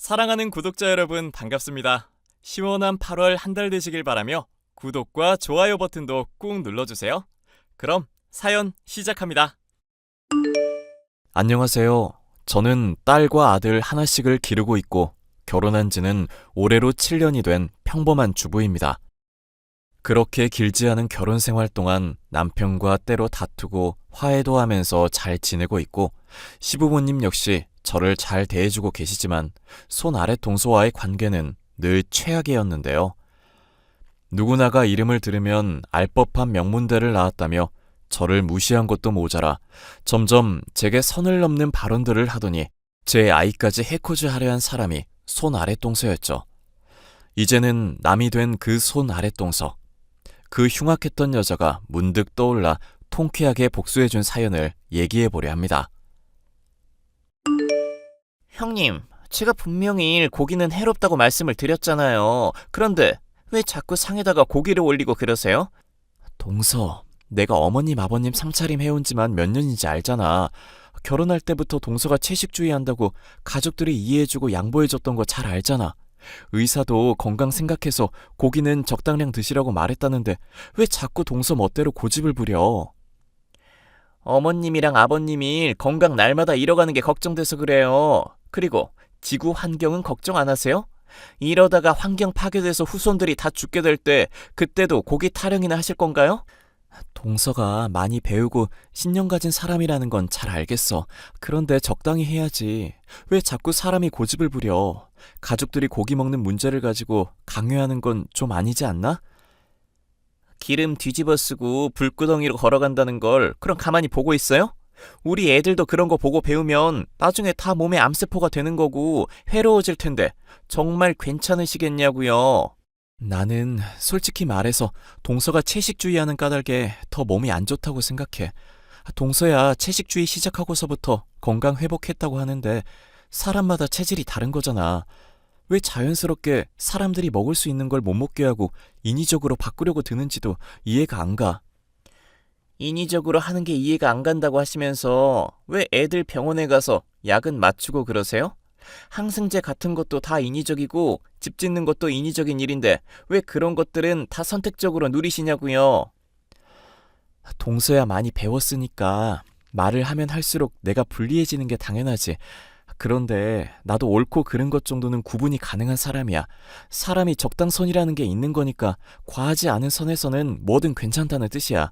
사랑하는 구독자 여러분 반갑습니다. 시원한 8월 한 달 되시길 바라며 구독과 좋아요 버튼도 꾹 눌러주세요. 그럼 사연 시작합니다. 안녕하세요. 저는 딸과 아들 하나씩을 기르고 있고 결혼한 지는 올해로 7년이 된 평범한 주부입니다. 그렇게 길지 않은 결혼 생활 동안 남편과 때로 다투고 화해도 하면서 잘 지내고 있고 시부모님 역시 저를 잘 대해주고 계시지만 손 아래 동서와의 관계는 늘 최악이었는데요. 누구나가 이름을 들으면 알 법한 명문대를 나왔다며 저를 무시한 것도 모자라 점점 제게 선을 넘는 발언들을 하더니 제 아이까지 해코지하려 한 사람이 손 아래 동서였죠. 이제는 남이 된 그 손 아래 동서. 그 흉악했던 여자가 문득 떠올라 통쾌하게 복수해준 사연을 얘기해보려 합니다. 형님, 제가 분명히 고기는 해롭다고 말씀을 드렸잖아요. 그런데 왜 자꾸 상에다가 고기를 올리고 그러세요? 동서, 내가 어머님 아버님 상차림 해온 지만 몇 년인지 알잖아. 결혼할 때부터 동서가 채식주의 한다고 가족들이 이해해주고 양보해줬던 거 잘 알잖아. 의사도 건강 생각해서 고기는 적당량 드시라고 말했다는데 왜 자꾸 동서 멋대로 고집을 부려? 어머님이랑 아버님이 건강 날마다 잃어가는 게 걱정돼서 그래요. 그리고 지구 환경은 걱정 안 하세요? 이러다가 환경 파괴돼서 후손들이 다 죽게 될 때 그때도 고기 타령이나 하실 건가요? 동서가 많이 배우고 신념 가진 사람이라는 건 잘 알겠어. 그런데 적당히 해야지. 왜 자꾸 사람이 고집을 부려? 가족들이 고기 먹는 문제를 가지고 강요하는 건 좀 아니지 않나? 기름 뒤집어 쓰고 불구덩이로 걸어간다는 걸 그럼 가만히 보고 있어요? 우리 애들도 그런 거 보고 배우면 나중에 다 몸에 암세포가 되는 거고 해로워질 텐데 정말 괜찮으시겠냐고요. 나는 솔직히 말해서 동서가 채식주의하는 까닭에 더 몸이 안 좋다고 생각해. 동서야 채식주의 시작하고서부터 건강 회복했다고 하는데 사람마다 체질이 다른 거잖아. 왜 자연스럽게 사람들이 먹을 수 있는 걸 못 먹게 하고 인위적으로 바꾸려고 드는지도 이해가 안 가. 인위적으로 하는 게 이해가 안 간다고 하시면서 왜 애들 병원에 가서 약은 맞추고 그러세요? 항생제 같은 것도 다 인위적이고 집 짓는 것도 인위적인 일인데 왜 그런 것들은 다 선택적으로 누리시냐고요. 동서야 많이 배웠으니까 말을 하면 할수록 내가 불리해지는 게 당연하지. 그런데 나도 옳고 그른 것 정도는 구분이 가능한 사람이야. 사람이 적당선이라는 게 있는 거니까 과하지 않은 선에서는 뭐든 괜찮다는 뜻이야.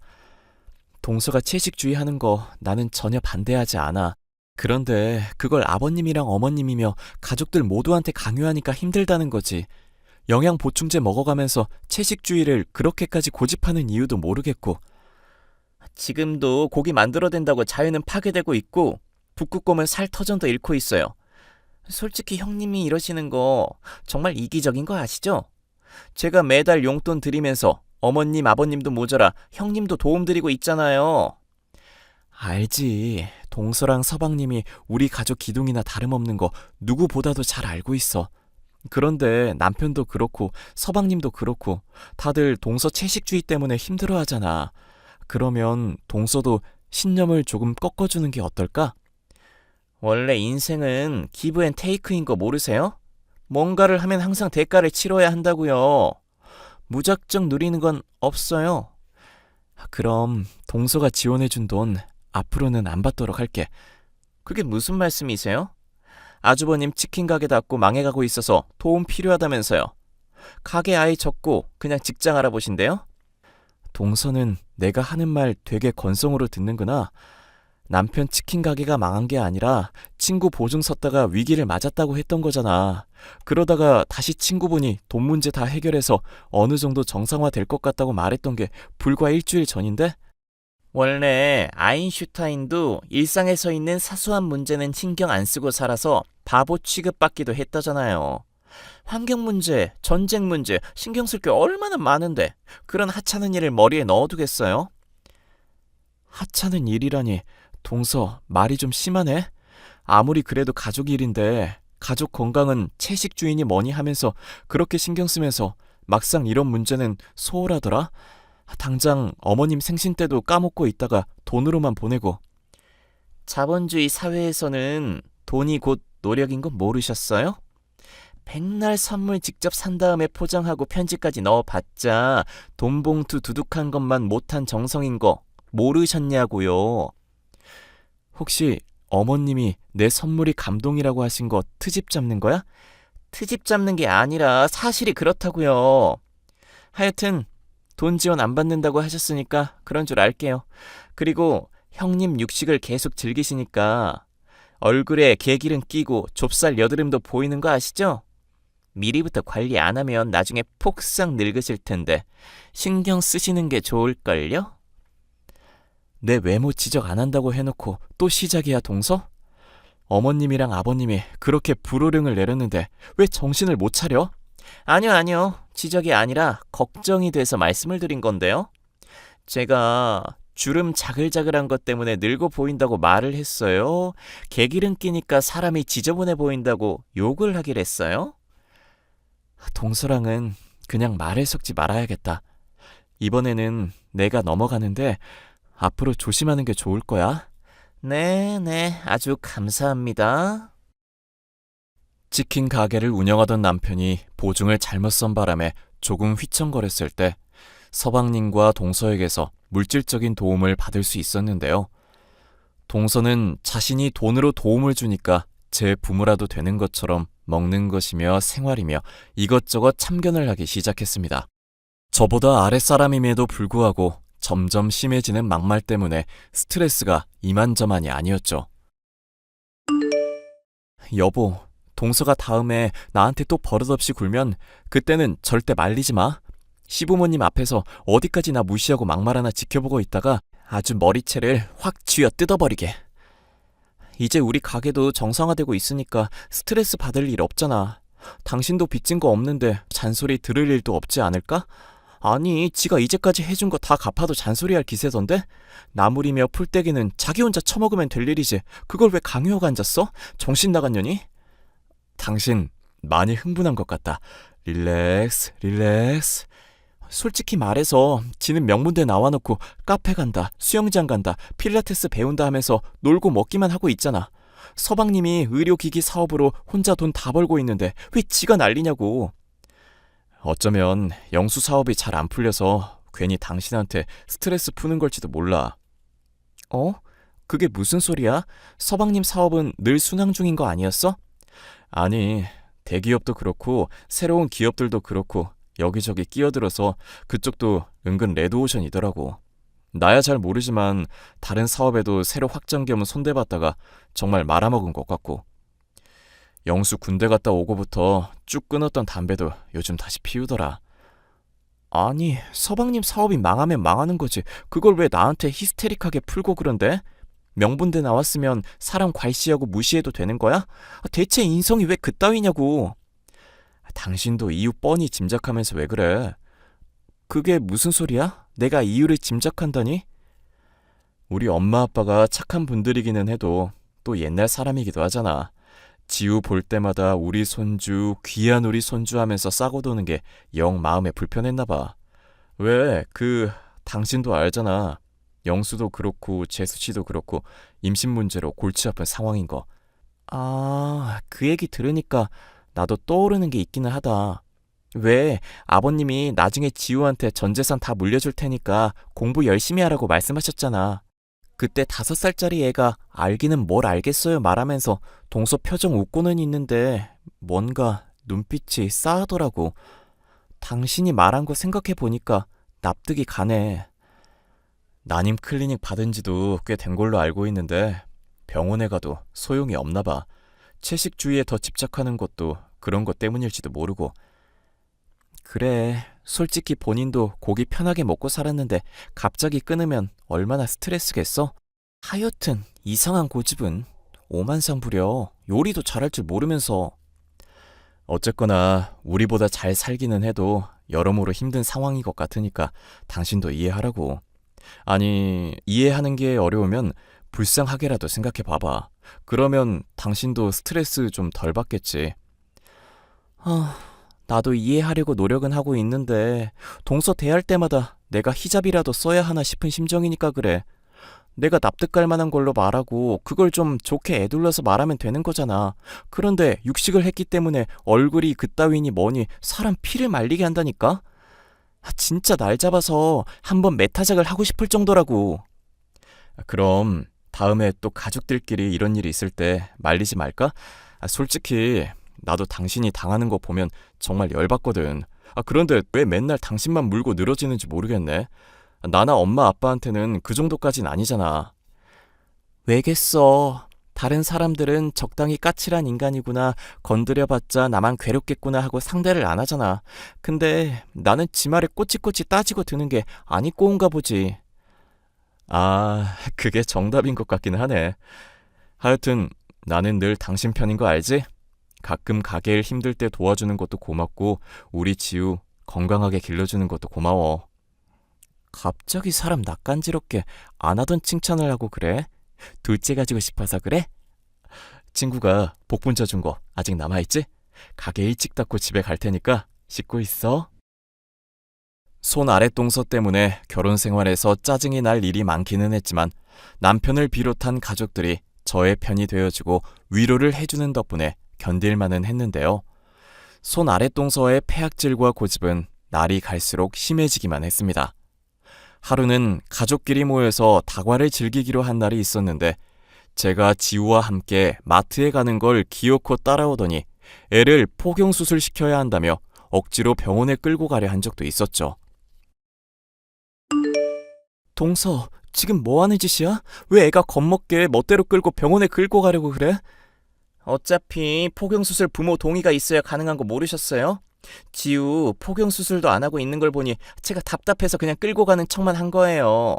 동서가 채식주의 하는 거 나는 전혀 반대하지 않아. 그런데 그걸 아버님이랑 어머님이며 가족들 모두한테 강요하니까 힘들다는 거지. 영양 보충제 먹어가면서 채식주의를 그렇게까지 고집하는 이유도 모르겠고. 지금도 고기 만들어댄다고 자연은 파괴되고 있고 북극곰은 살 터전도 잃고 있어요. 솔직히 형님이 이러시는 거 정말 이기적인 거 아시죠? 제가 매달 용돈 드리면서 어머님 아버님도 모자라 형님도 도움드리고 있잖아요. 알지. 동서랑 서방님이 우리 가족 기둥이나 다름없는 거 누구보다도 잘 알고 있어. 그런데 남편도 그렇고 서방님도 그렇고 다들 동서 채식주의 때문에 힘들어하잖아. 그러면 동서도 신념을 조금 꺾어주는 게 어떨까? 원래 인생은 기브 앤 테이크인 거 모르세요? 뭔가를 하면 항상 대가를 치러야 한다고요. 무작정 누리는 건 없어요. 그럼 동서가 지원해준 돈 앞으로는 안 받도록 할게. 그게 무슨 말씀이세요? 아주버님 치킨 가게 닫고 망해가고 있어서 도움 필요하다면서요. 가게 아예 접고 그냥 직장 알아보신대요? 동서는 내가 하는 말 되게 건성으로 듣는구나. 남편 치킨 가게가 망한 게 아니라 친구 보증 섰다가 위기를 맞았다고 했던 거잖아. 그러다가 다시 친구분이 돈 문제 다 해결해서 어느 정도 정상화 될 것 같다고 말했던 게 불과 일주일 전인데? 원래 아인슈타인도 일상에서 있는 사소한 문제는 신경 안 쓰고 살아서 바보 취급받기도 했다잖아요. 환경 문제, 전쟁 문제 신경 쓸 게 얼마나 많은데 그런 하찮은 일을 머리에 넣어두겠어요? 하찮은 일이라니. 동서, 말이 좀 심하네? 아무리 그래도 가족 일인데 가족 건강은 채식주의니 뭐니 하면서 그렇게 신경 쓰면서 막상 이런 문제는 소홀하더라? 당장 어머님 생신 때도 까먹고 있다가 돈으로만 보내고. 자본주의 사회에서는 돈이 곧 노력인 건 모르셨어요? 백날 선물 직접 산 다음에 포장하고 편지까지 넣어봤자 돈 봉투 두둑한 것만 못한 정성인 거 모르셨냐고요. 혹시 어머님이 내 선물이 감동이라고 하신 거 트집 잡는 거야? 트집 잡는 게 아니라 사실이 그렇다고요. 하여튼 돈 지원 안 받는다고 하셨으니까 그런 줄 알게요. 그리고 형님 육식을 계속 즐기시니까 얼굴에 개기름 끼고 좁쌀 여드름도 보이는 거 아시죠? 미리부터 관리 안 하면 나중에 폭삭 늙으실 텐데 신경 쓰시는 게 좋을걸요? 내 외모 지적 안 한다고 해놓고 또 시작이야, 동서? 어머님이랑 아버님이 그렇게 불호령을 내렸는데 왜 정신을 못 차려? 아니요. 지적이 아니라 걱정이 돼서 말씀을 드린 건데요. 제가 주름 자글자글한 것 때문에 늙어 보인다고 말을 했어요. 개기름 끼니까 사람이 지저분해 보인다고 욕을 하길 했어요. 동서랑은 그냥 말에 섞지 말아야겠다. 이번에는 내가 넘어가는데 앞으로 조심하는 게 좋을 거야. 네, 아주 감사합니다. 치킨 가게를 운영하던 남편이 보증을 잘못 선 바람에 조금 휘청거렸을 때 서방님과 동서에게서 물질적인 도움을 받을 수 있었는데요. 동서는 자신이 돈으로 도움을 주니까 제 부모라도 되는 것처럼 먹는 것이며 생활이며 이것저것 참견을 하기 시작했습니다. 저보다 아랫사람임에도 불구하고 점점 심해지는 막말 때문에 스트레스가 이만저만이 아니었죠. 여보, 동서가 다음에 나한테 또 버릇없이 굴면 그때는 절대 말리지 마. 시부모님 앞에서 어디까지 나 무시하고 막말하나 지켜보고 있다가 아주 머리채를 확 쥐어 뜯어버리게. 이제 우리 가게도 정상화되고 있으니까 스트레스 받을 일 없잖아. 당신도 빚진 거 없는데 잔소리 들을 일도 없지 않을까? 아니, 지가 이제까지 해준 거 다 갚아도 잔소리할 기세던데? 나물이며 풀떼기는 자기 혼자 처먹으면 될 일이지. 그걸 왜 강요하고 앉았어? 정신 나간 년이? 당신 많이 흥분한 것 같다. 릴렉스. 솔직히 말해서 지는 명문대 나와놓고 카페 간다, 수영장 간다, 필라테스 배운다 하면서 놀고 먹기만 하고 있잖아. 서방님이 의료기기 사업으로 혼자 돈 다 벌고 있는데 왜 지가 난리냐고. 어쩌면 영수 사업이 잘 안 풀려서 괜히 당신한테 스트레스 푸는 걸지도 몰라. 그게 무슨 소리야? 서방님 사업은 늘 순항 중인 거 아니었어? 아니, 대기업도 그렇고 새로운 기업들도 그렇고 여기저기 끼어들어서 그쪽도 은근 레드오션이더라고. 나야 잘 모르지만 다른 사업에도 새로 확장 겸 손대봤다가 정말 말아먹은 것 같고. 영수 군대 갔다 오고부터 쭉 끊었던 담배도 요즘 다시 피우더라. 아니, 서방님 사업이 망하면 망하는 거지. 그걸 왜 나한테 히스테릭하게 풀고 그런데? 명분대 나왔으면 사람 괄시하고 무시해도 되는 거야? 대체 인성이 왜 그따위냐고. 당신도 이유 뻔히 짐작하면서 왜 그래? 그게 무슨 소리야? 내가 이유를 짐작한다니? 우리 엄마 아빠가 착한 분들이기는 해도 또 옛날 사람이기도 하잖아. 지우 볼 때마다 우리 손주, 귀한 우리 손주 하면서 싸고 도는 게 영 마음에 불편했나 봐. 왜, 당신도 알잖아. 영수도 그렇고 재수 씨도 그렇고 임신 문제로 골치 아픈 상황인 거. 그 얘기 들으니까 나도 떠오르는 게 있기는 하다. 왜 아버님이 나중에 지우한테 전 재산 다 물려줄 테니까 공부 열심히 하라고 말씀하셨잖아. 그때 5살짜리 애가 알기는 뭘 알겠어요 말하면서 동서 표정 웃고는 있는데 뭔가 눈빛이 싸하더라고. 당신이 말한 거 생각해 보니까 납득이 가네. 난임 클리닉 받은 지도 꽤 된 걸로 알고 있는데 병원에 가도 소용이 없나 봐. 채식주의에 더 집착하는 것도 그런 것 때문일지도 모르고. 그래, 솔직히 본인도 고기 편하게 먹고 살았는데 갑자기 끊으면 얼마나 스트레스겠어? 하여튼 이상한 고집은 오만상 부려. 요리도 잘할 줄 모르면서. 어쨌거나 우리보다 잘 살기는 해도 여러모로 힘든 상황인 것 같으니까 당신도 이해하라고. 아니, 이해하는 게 어려우면 불쌍하게라도 생각해 봐봐. 그러면 당신도 스트레스 좀 덜 받겠지. 나도 이해하려고 노력은 하고 있는데 동서 대할 때마다 내가 히잡이라도 써야 하나 싶은 심정이니까 그래. 내가 납득할 만한 걸로 말하고 그걸 좀 좋게 애둘러서 말하면 되는 거잖아. 그런데 육식을 했기 때문에 얼굴이 그따위니 뭐니 사람 피를 말리게 한다니까? 진짜 날 잡아서 한번 매타작을 하고 싶을 정도라고. 그럼 다음에 또 가족들끼리 이런 일이 있을 때 말리지 말까? 솔직히 나도 당신이 당하는 거 보면 정말 열받거든. 그런데 왜 맨날 당신만 물고 늘어지는지 모르겠네. 나나 엄마 아빠한테는 그 정도까진 아니잖아. 왜겠어. 다른 사람들은 적당히 까칠한 인간이구나, 건드려봤자 나만 괴롭겠구나 하고 상대를 안 하잖아. 근데 나는 지 말에 꼬치꼬치 따지고 드는 게 아니 꼬운가 보지. 그게 정답인 것 같긴 하네. 하여튼 나는 늘 당신 편인 거 알지? 가끔 가게일 힘들 때 도와주는 것도 고맙고 우리 지우 건강하게 길러주는 것도 고마워. 갑자기 사람 낯간지럽게 안 하던 칭찬을 하고 그래? 둘째 가지고 싶어서 그래? 친구가 복분자 준 거 아직 남아있지? 가게 일찍 닫고 집에 갈 테니까 씻고 있어. 손 아랫동서 때문에 결혼 생활에서 짜증이 날 일이 많기는 했지만 남편을 비롯한 가족들이 저의 편이 되어주고 위로를 해주는 덕분에 견딜만은 했는데요. 손 아랫동서의 폐악질과 고집은 날이 갈수록 심해지기만 했습니다. 하루는 가족끼리 모여서 다과를 즐기기로 한 날이 있었는데 제가 지우와 함께 마트에 가는 걸 기어코 따라오더니 애를 포경수술 시켜야 한다며 억지로 병원에 끌고 가려 한 적도 있었죠. 동서, 지금 뭐 하는 짓이야? 왜 애가 겁먹게 멋대로 끌고 병원에 끌고 가려고 그래? 어차피 포경수술 부모 동의가 있어야 가능한 거 모르셨어요? 지우 포경수술도 안 하고 있는 걸 보니 제가 답답해서 그냥 끌고 가는 척만 한 거예요.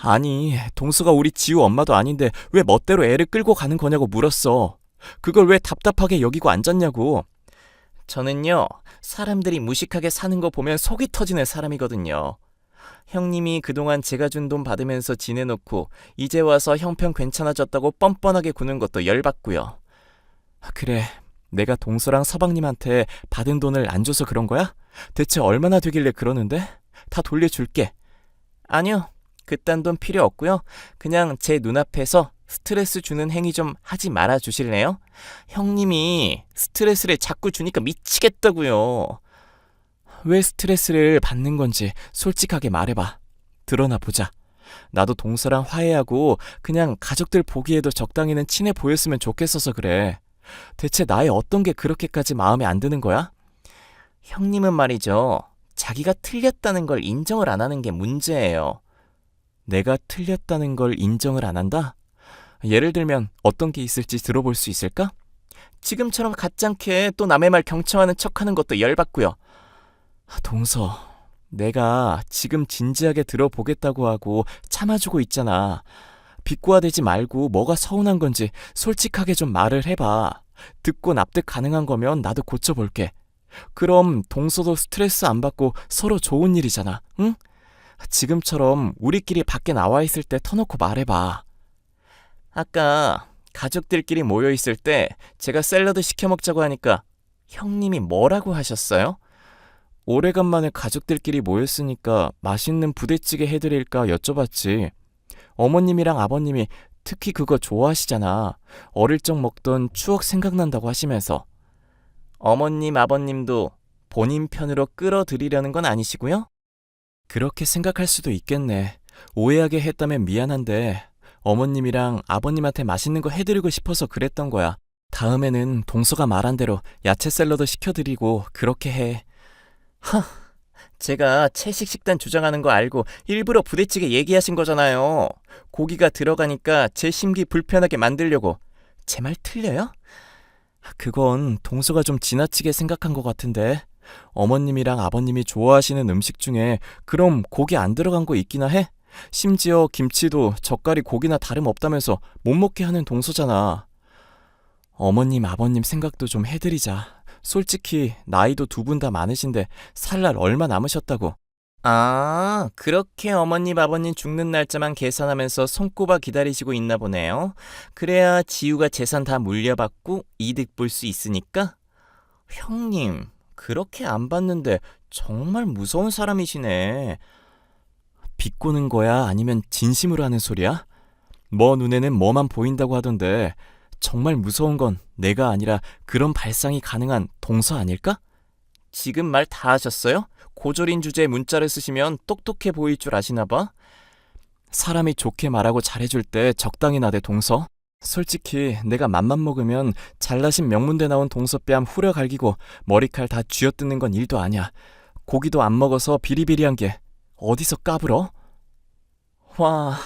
아니, 동서가 우리 지우 엄마도 아닌데 왜 멋대로 애를 끌고 가는 거냐고 물었어. 그걸 왜 답답하게 여기고 앉았냐고. 저는요, 사람들이 무식하게 사는 거 보면 속이 터지는 사람이거든요. 형님이 그동안 제가 준 돈 받으면서 지내놓고 이제 와서 형편 괜찮아졌다고 뻔뻔하게 구는 것도 열받고요. 그래, 내가 동서랑 서방님한테 받은 돈을 안 줘서 그런 거야? 대체 얼마나 되길래 그러는데? 다 돌려줄게. 아니요, 그딴 돈 필요 없고요. 그냥 제 눈앞에서 스트레스 주는 행위 좀 하지 말아 주실래요? 형님이 스트레스를 자꾸 주니까 미치겠다고요. 왜 스트레스를 받는 건지 솔직하게 말해봐. 드러나 보자. 나도 동서랑 화해하고 그냥 가족들 보기에도 적당히는 친해 보였으면 좋겠어서 그래. 대체 나의 어떤 게 그렇게까지 마음에 안 드는 거야? 형님은 말이죠, 자기가 틀렸다는 걸 인정을 안 하는 게 문제예요. 내가 틀렸다는 걸 인정을 안 한다? 예를 들면 어떤 게 있을지 들어볼 수 있을까? 지금처럼 가짱게 또 남의 말 경청하는 척하는 것도 열받고요. 동서, 내가 지금 진지하게 들어보겠다고 하고 참아주고 있잖아. 비꼬아대지 말고 뭐가 서운한 건지 솔직하게 좀 말을 해봐. 듣고 납득 가능한 거면 나도 고쳐볼게. 그럼 동서도 스트레스 안 받고 서로 좋은 일이잖아, 응? 지금처럼 우리끼리 밖에 나와 있을 때 터놓고 말해봐. 아까 가족들끼리 모여있을 때 제가 샐러드 시켜 먹자고 하니까 형님이 뭐라고 하셨어요? 오래간만에 가족들끼리 모였으니까 맛있는 부대찌개 해드릴까 여쭤봤지. 어머님이랑 아버님이 특히 그거 좋아하시잖아. 어릴 적 먹던 추억 생각난다고 하시면서. 어머님, 아버님도 본인 편으로 끌어들이려는 건 아니시고요? 그렇게 생각할 수도 있겠네. 오해하게 했다면 미안한데 어머님이랑 아버님한테 맛있는 거 해드리고 싶어서 그랬던 거야. 다음에는 동서가 말한 대로 야채 샐러드 시켜드리고 그렇게 해. 제가 채식 식단 주장하는 거 알고 일부러 부대찌개 얘기하신 거잖아요. 고기가 들어가니까 제 심기 불편하게 만들려고. 제 말 틀려요? 그건 동서가 좀 지나치게 생각한 것 같은데. 어머님이랑 아버님이 좋아하시는 음식 중에 그럼 고기 안 들어간 거 있기나 해? 심지어 김치도 젓갈이 고기나 다름없다면서 못 먹게 하는 동서잖아. 어머님, 아버님 생각도 좀 해드리자. 솔직히 나이도 두 분 다 많으신데 살 날 얼마 남으셨다고. 아, 그렇게 어머님, 아버님 죽는 날짜만 계산하면서 손꼽아 기다리시고 있나 보네요. 그래야 지우가 재산 다 물려받고 이득 볼 수 있으니까? 형님, 그렇게 안 봤는데 정말 무서운 사람이시네. 비꼬는 거야? 아니면 진심으로 하는 소리야? 뭐 눈에는 뭐만 보인다고 하던데 정말 무서운 건 내가 아니라 그런 발상이 가능한 동서 아닐까? 지금 말 다 하셨어요? 고졸인 주제에 문자를 쓰시면 똑똑해 보일 줄 아시나 봐? 사람이 좋게 말하고 잘해줄 때 적당히 나대 동서. 솔직히 내가 맘만 먹으면 잘나신 명문대 나온 동서 뺨 후려 갈기고 머리칼 다 쥐어뜯는 건 일도 아니야. 고기도 안 먹어서 비리비리한 게 어디서 까불어? 와,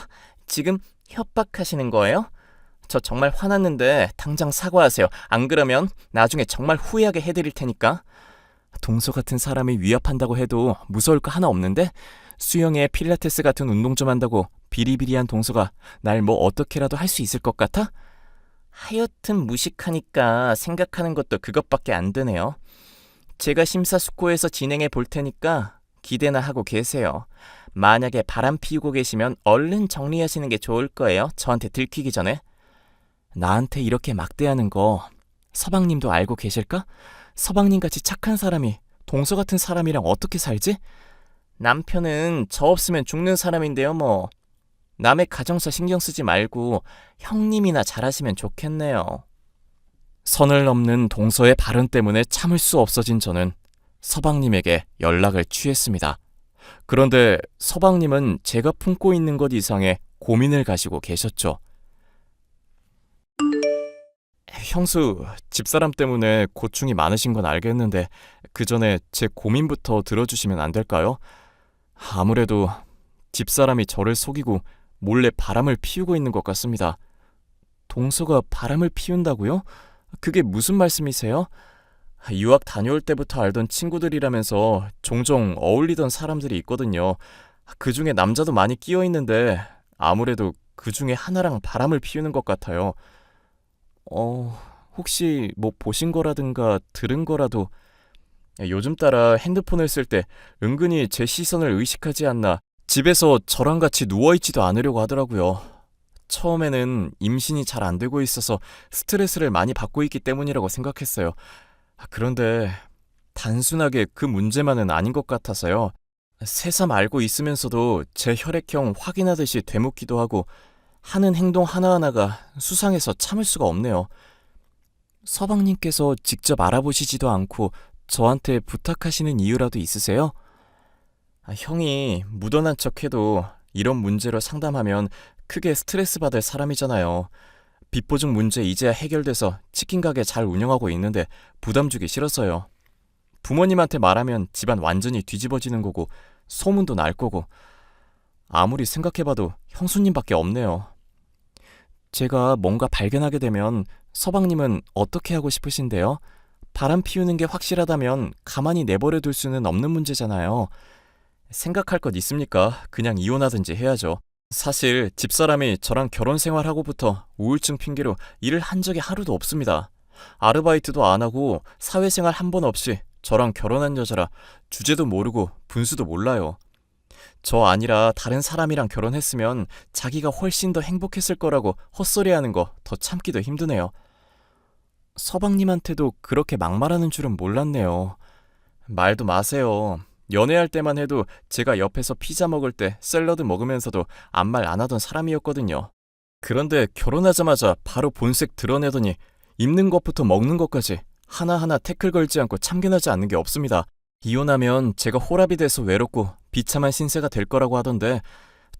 지금 협박하시는 거예요? 저 정말 화났는데 당장 사과하세요. 안 그러면 나중에 정말 후회하게 해드릴 테니까. 동서 같은 사람이 위협한다고 해도 무서울 거 하나 없는데? 수영에 필라테스 같은 운동 좀 한다고 비리비리한 동서가 날 뭐 어떻게라도 할 수 있을 것 같아? 하여튼 무식하니까 생각하는 것도 그것밖에 안 되네요. 제가 심사숙고해서 진행해 볼 테니까 기대나 하고 계세요. 만약에 바람 피우고 계시면 얼른 정리하시는 게 좋을 거예요. 저한테 들키기 전에. 나한테 이렇게 막대하는 거 서방님도 알고 계실까? 서방님같이 착한 사람이 동서 같은 사람이랑 어떻게 살지? 남편은 저 없으면 죽는 사람인데요, 뭐. 남의 가정사 신경 쓰지 말고 형님이나 잘하시면 좋겠네요. 선을 넘는 동서의 발언 때문에 참을 수 없어진 저는 서방님에게 연락을 취했습니다. 그런데 서방님은 제가 품고 있는 것 이상의 고민을 가지고 계셨죠. 형수, 집사람 때문에 고충이 많으신 건 알겠는데 그 전에 제 고민부터 들어주시면 안 될까요? 아무래도 집사람이 저를 속이고 몰래 바람을 피우고 있는 것 같습니다. 동서가 바람을 피운다고요? 그게 무슨 말씀이세요? 유학 다녀올 때부터 알던 친구들이라면서 종종 어울리던 사람들이 있거든요. 그 중에 남자도 많이 끼어 있는데 아무래도 그 중에 하나랑 바람을 피우는 것 같아요. 혹시 뭐 보신 거라든가 들은 거라도. 요즘 따라 핸드폰을 쓸 때 은근히 제 시선을 의식하지 않나 집에서 저랑 같이 누워있지도 않으려고 하더라고요. 처음에는 임신이 잘 안 되고 있어서 스트레스를 많이 받고 있기 때문이라고 생각했어요. 그런데 단순하게 그 문제만은 아닌 것 같아서요. 새삼 알고 있으면서도 제 혈액형 확인하듯이 되묻기도 하고 하는 행동 하나하나가 수상해서 참을 수가 없네요. 서방님께서 직접 알아보시지도 않고 저한테 부탁하시는 이유라도 있으세요? 형이 묻어난 척해도 이런 문제로 상담하면 크게 스트레스 받을 사람이잖아요. 빚보증 문제 이제야 해결돼서 치킨 가게 잘 운영하고 있는데 부담 주기 싫어서요. 부모님한테 말하면 집안 완전히 뒤집어지는 거고 소문도 날 거고 아무리 생각해봐도 형수님밖에 없네요. 제가 뭔가 발견하게 되면 서방님은 어떻게 하고 싶으신데요? 바람 피우는 게 확실하다면 가만히 내버려 둘 수는 없는 문제잖아요. 생각할 것 있습니까? 그냥 이혼하든지 해야죠. 사실 집사람이 저랑 결혼 생활하고부터 우울증 핑계로 일을 한 적이 하루도 없습니다. 아르바이트도 안 하고 사회생활 한 번 없이 저랑 결혼한 여자라 주제도 모르고 분수도 몰라요. 저 아니라 다른 사람이랑 결혼했으면 자기가 훨씬 더 행복했을 거라고 헛소리하는 거 더 참기도 힘드네요. 서방님한테도 그렇게 막말하는 줄은 몰랐네요. 말도 마세요. 연애할 때만 해도 제가 옆에서 피자 먹을 때 샐러드 먹으면서도 아무 말 안 하던 사람이었거든요. 그런데 결혼하자마자 바로 본색 드러내더니 입는 것부터 먹는 것까지 하나하나 태클 걸지 않고 참견하지 않는 게 없습니다. 이혼하면 제가 호랍이 돼서 외롭고 비참한 신세가 될 거라고 하던데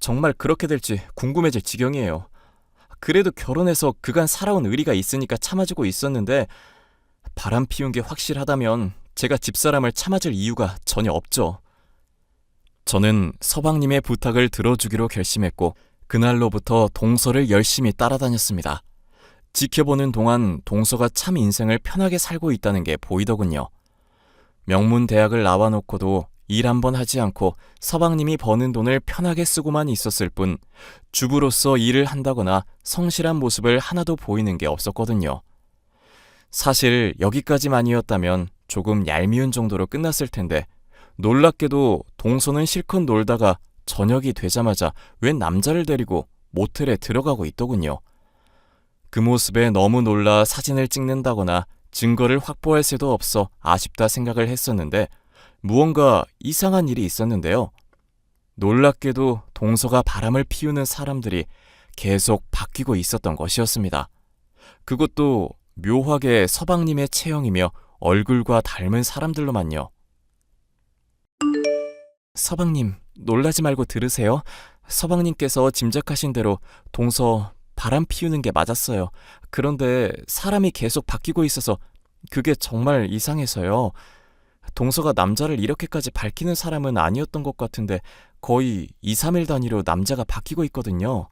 정말 그렇게 될지 궁금해질 지경이에요. 그래도 결혼해서 그간 살아온 의리가 있으니까 참아주고 있었는데 바람 피운 게 확실하다면 제가 집사람을 참아줄 이유가 전혀 없죠. 저는 서방님의 부탁을 들어주기로 결심했고 그날로부터 동서를 열심히 따라다녔습니다. 지켜보는 동안 동서가 참 인생을 편하게 살고 있다는 게 보이더군요. 명문 대학을 나와놓고도 일 한 번 하지 않고 서방님이 버는 돈을 편하게 쓰고만 있었을 뿐 주부로서 일을 한다거나 성실한 모습을 하나도 보이는 게 없었거든요. 사실 여기까지만이었다면 조금 얄미운 정도로 끝났을 텐데 놀랍게도 동서는 실컷 놀다가 저녁이 되자마자 웬 남자를 데리고 모텔에 들어가고 있더군요. 그 모습에 너무 놀라 사진을 찍는다거나 증거를 확보할 새도 없어 아쉽다 생각을 했었는데 무언가 이상한 일이 있었는데요. 놀랍게도 동서가 바람을 피우는 사람들이 계속 바뀌고 있었던 것이었습니다. 그것도 묘하게 서방님의 체형이며 얼굴과 닮은 사람들로만요. 서방님, 놀라지 말고 들으세요. 서방님께서 짐작하신 대로 동서 바람 피우는 게 맞았어요. 그런데 사람이 계속 바뀌고 있어서 그게 정말 이상해서요. 동서가 남자를 이렇게까지 밝히는 사람은 아니었던 것 같은데 거의 2, 3일 단위로 남자가 바뀌고 있거든요.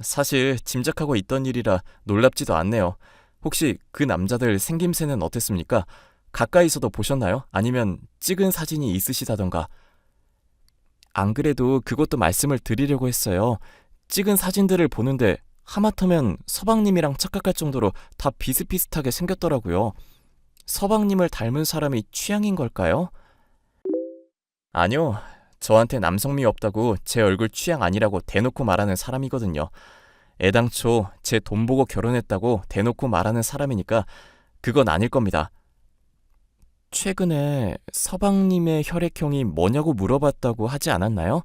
사실 짐작하고 있던 일이라 놀랍지도 않네요. 혹시 그 남자들 생김새는 어땠습니까? 가까이서도 보셨나요? 아니면 찍은 사진이 있으시다던가. 안 그래도 그것도 말씀을 드리려고 했어요. 찍은 사진들을 보는데 하마터면 서방님이랑 착각할 정도로 다 비슷비슷하게 생겼더라고요. 서방님을 닮은 사람이 취향인 걸까요? 아니요. 저한테 남성미 없다고 제 얼굴 취향 아니라고 대놓고 말하는 사람이거든요. 애당초 제 돈 보고 결혼했다고 대놓고 말하는 사람이니까 그건 아닐 겁니다. 최근에 서방님의 혈액형이 뭐냐고 물어봤다고 하지 않았나요?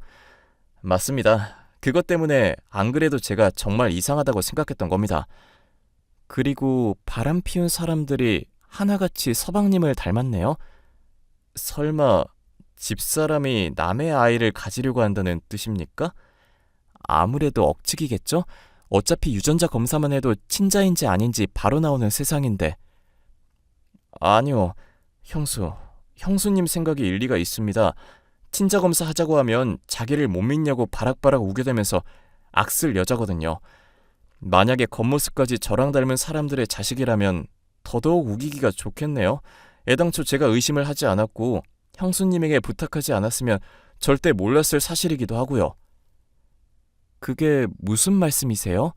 맞습니다. 그것 때문에 안 그래도 제가 정말 이상하다고 생각했던 겁니다. 그리고 바람 피운 사람들이 하나같이 서방님을 닮았네요. 설마 집사람이 남의 아이를 가지려고 한다는 뜻입니까? 아무래도 억측이겠죠? 어차피 유전자 검사만 해도 친자인지 아닌지 바로 나오는 세상인데. 아니요. 형수님 생각이 일리가 있습니다. 친자 검사 하자고 하면 자기를 못 믿냐고 바락바락 우겨대면서 악쓸 여자거든요. 만약에 겉모습까지 저랑 닮은 사람들의 자식이라면 더더욱 우기기가 좋겠네요. 애당초 제가 의심을 하지 않았고 형수님에게 부탁하지 않았으면 절대 몰랐을 사실이기도 하고요. 그게 무슨 말씀이세요?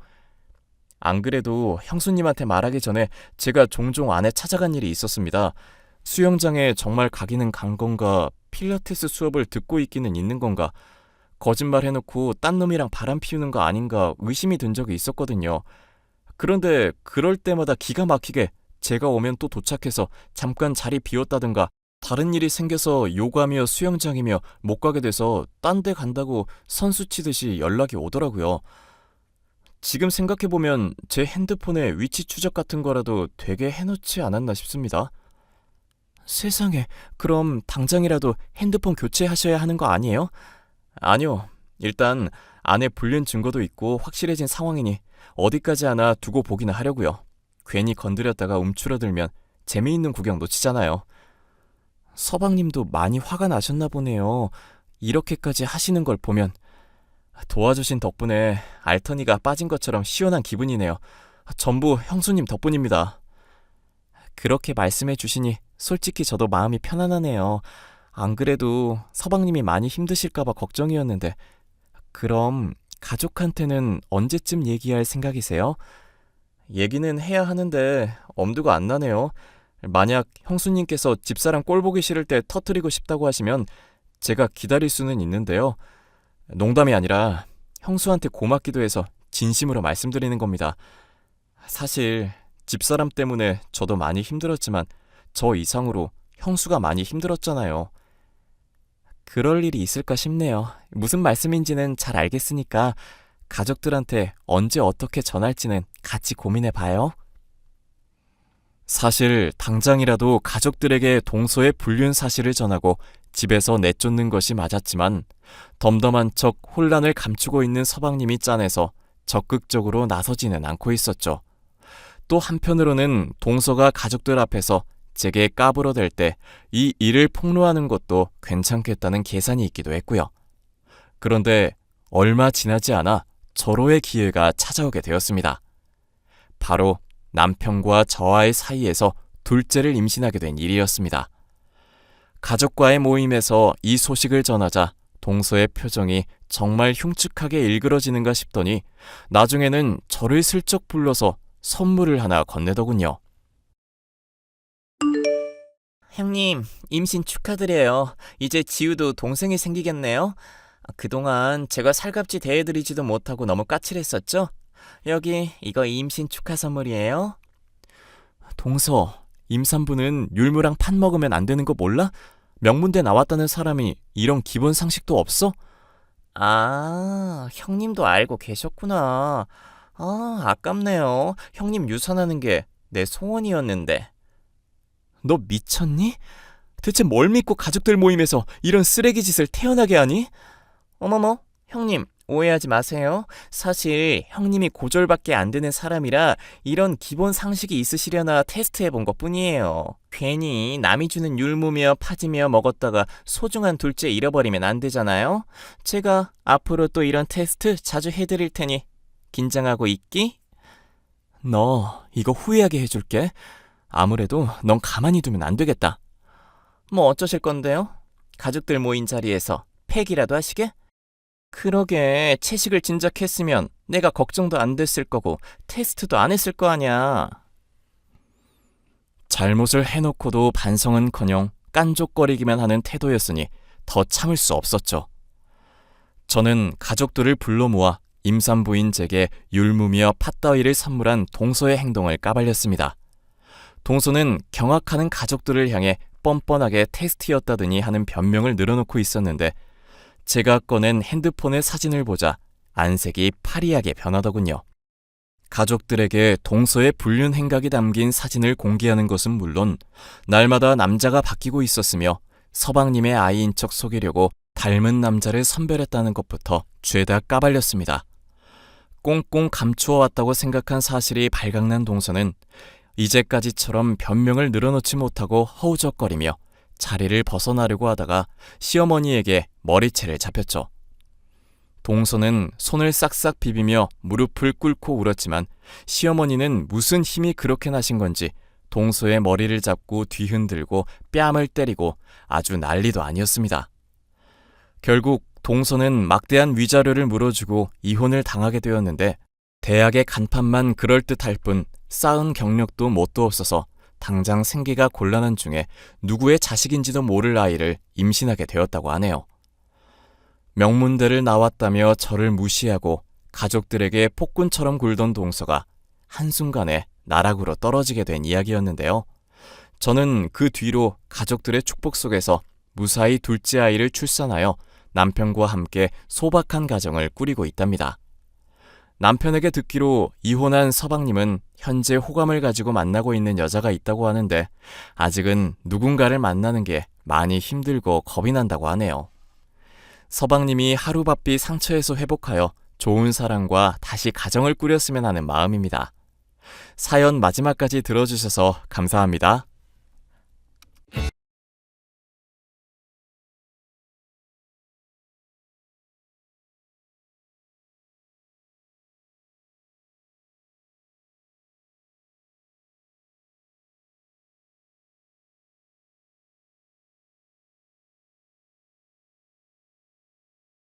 안 그래도 형수님한테 말하기 전에 제가 종종 안에 찾아간 일이 있었습니다. 수영장에 정말 가기는 간 건가, 필라테스 수업을 듣고 있기는 있는 건가, 거짓말 해놓고 딴 놈이랑 바람 피우는 거 아닌가 의심이 든 적이 있었거든요. 그런데 그럴 때마다 기가 막히게 제가 오면 또 도착해서 잠깐 자리 비웠다든가 다른 일이 생겨서 요가며 수영장이며 못 가게 돼서 딴 데 간다고 선수 치듯이 연락이 오더라고요. 지금 생각해보면 제 핸드폰에 위치 추적 같은 거라도 되게 해놓지 않았나 싶습니다. 세상에, 그럼 당장이라도 핸드폰 교체하셔야 하는 거 아니에요? 아니요. 일단 안에 불륜 증거도 있고 확실해진 상황이니 어디까지 하나 두고 보기나 하려고요. 괜히 건드렸다가 움츠러들면 재미있는 구경 놓치잖아요. 서방님도 많이 화가 나셨나 보네요. 이렇게까지 하시는 걸 보면. 도와주신 덕분에 알턴이가 빠진 것처럼 시원한 기분이네요. 전부 형수님 덕분입니다. 그렇게 말씀해 주시니 솔직히 저도 마음이 편안하네요. 안 그래도 서방님이 많이 힘드실까봐 걱정이었는데. 그럼 가족한테는 언제쯤 얘기할 생각이세요? 얘기는 해야 하는데 엄두가 안 나네요. 만약 형수님께서 집사람 꼴 보기 싫을 때 터뜨리고 싶다고 하시면 제가 기다릴 수는 있는데요. 농담이 아니라 형수한테 고맙기도 해서 진심으로 말씀드리는 겁니다. 사실 집사람 때문에 저도 많이 힘들었지만 저 이상으로 형수가 많이 힘들었잖아요. 그럴 일이 있을까 싶네요. 무슨 말씀인지는 잘 알겠으니까 가족들한테 언제 어떻게 전할지는 같이 고민해봐요. 사실 당장이라도 가족들에게 동서의 불륜 사실을 전하고 집에서 내쫓는 것이 맞았지만 덤덤한 척 혼란을 감추고 있는 서방님이 짠해서 적극적으로 나서지는 않고 있었죠. 또 한편으로는 동서가 가족들 앞에서 제게 까불어댈 때 이 일을 폭로하는 것도 괜찮겠다는 계산이 있기도 했고요. 그런데 얼마 지나지 않아 절호의 기회가 찾아오게 되었습니다. 바로 남편과 저와의 사이에서 둘째를 임신하게 된 일이었습니다. 가족과의 모임에서 이 소식을 전하자 동서의 표정이 정말 흉측하게 일그러지는가 싶더니 나중에는 저를 슬쩍 불러서 선물을 하나 건네더군요. 형님, 임신 축하드려요. 이제 지우도 동생이 생기겠네요. 그동안 제가 살갑지 대해드리지도 못하고 너무 까칠했었죠? 여기 이거 임신 축하 선물이에요. 동서, 임산부는 율무랑 팥 먹으면 안 되는 거 몰라? 명문대 나왔다는 사람이 이런 기본 상식도 없어? 아, 형님도 알고 계셨구나. 아, 아깝네요. 형님 유산하는 게 내 소원이었는데. 너 미쳤니? 대체 뭘 믿고 가족들 모임에서 이런 쓰레기 짓을 태어나게 하니? 어머머, 형님, 오해하지 마세요. 사실 형님이 고졸밖에 안 되는 사람이라 이런 기본 상식이 있으시려나 테스트해 본 것뿐이에요. 괜히 남이 주는 율무며 파지며 먹었다가 소중한 둘째 잃어버리면 안 되잖아요. 제가 앞으로 또 이런 테스트 자주 해드릴 테니 긴장하고 있기? 너 이거 후회하게 해줄게. 아무래도 넌 가만히 두면 안 되겠다. 뭐 어쩌실 건데요? 가족들 모인 자리에서 팩이라도 하시게? 그러게, 채식을 진작 했으면 내가 걱정도 안 됐을 거고 테스트도 안 했을 거 아냐. 잘못을 해놓고도 반성은커녕 깐족거리기만 하는 태도였으니 더 참을 수 없었죠. 저는 가족들을 불러 모아 임산부인 제게 율무며 팥더위를 선물한 동서의 행동을 까발렸습니다. 동서는 경악하는 가족들을 향해 뻔뻔하게 테스트였다더니 하는 변명을 늘어놓고 있었는데 제가 꺼낸 핸드폰의 사진을 보자 안색이 파리하게 변하더군요. 가족들에게 동서의 불륜 행각이 담긴 사진을 공개하는 것은 물론 날마다 남자가 바뀌고 있었으며 서방님의 아이인 척 속이려고 닮은 남자를 선별했다는 것부터 죄다 까발렸습니다. 꽁꽁 감추어왔다고 생각한 사실이 발각난 동서는 이제까지처럼 변명을 늘어놓지 못하고 허우적거리며 자리를 벗어나려고 하다가 시어머니에게 머리채를 잡혔죠. 동서는 손을 싹싹 비비며 무릎을 꿇고 울었지만 시어머니는 무슨 힘이 그렇게 나신 건지 동서의 머리를 잡고 뒤흔들고 뺨을 때리고 아주 난리도 아니었습니다. 결국 동서는 막대한 위자료를 물어주고 이혼을 당하게 되었는데 대학의 간판만 그럴듯할 뿐 쌓은 경력도 뭣도 없어서 당장 생계가 곤란한 중에 누구의 자식인지도 모를 아이를 임신하게 되었다고 하네요. 명문대를 나왔다며 저를 무시하고 가족들에게 폭군처럼 굴던 동서가 한순간에 나락으로 떨어지게 된 이야기였는데요. 저는 그 뒤로 가족들의 축복 속에서 무사히 둘째 아이를 출산하여 남편과 함께 소박한 가정을 꾸리고 있답니다. 남편에게 듣기로 이혼한 서방님은 현재 호감을 가지고 만나고 있는 여자가 있다고 하는데 아직은 누군가를 만나는 게 많이 힘들고 겁이 난다고 하네요. 서방님이 하루바삐 상처에서 회복하여 좋은 사람과 다시 가정을 꾸렸으면 하는 마음입니다. 사연 마지막까지 들어주셔서 감사합니다.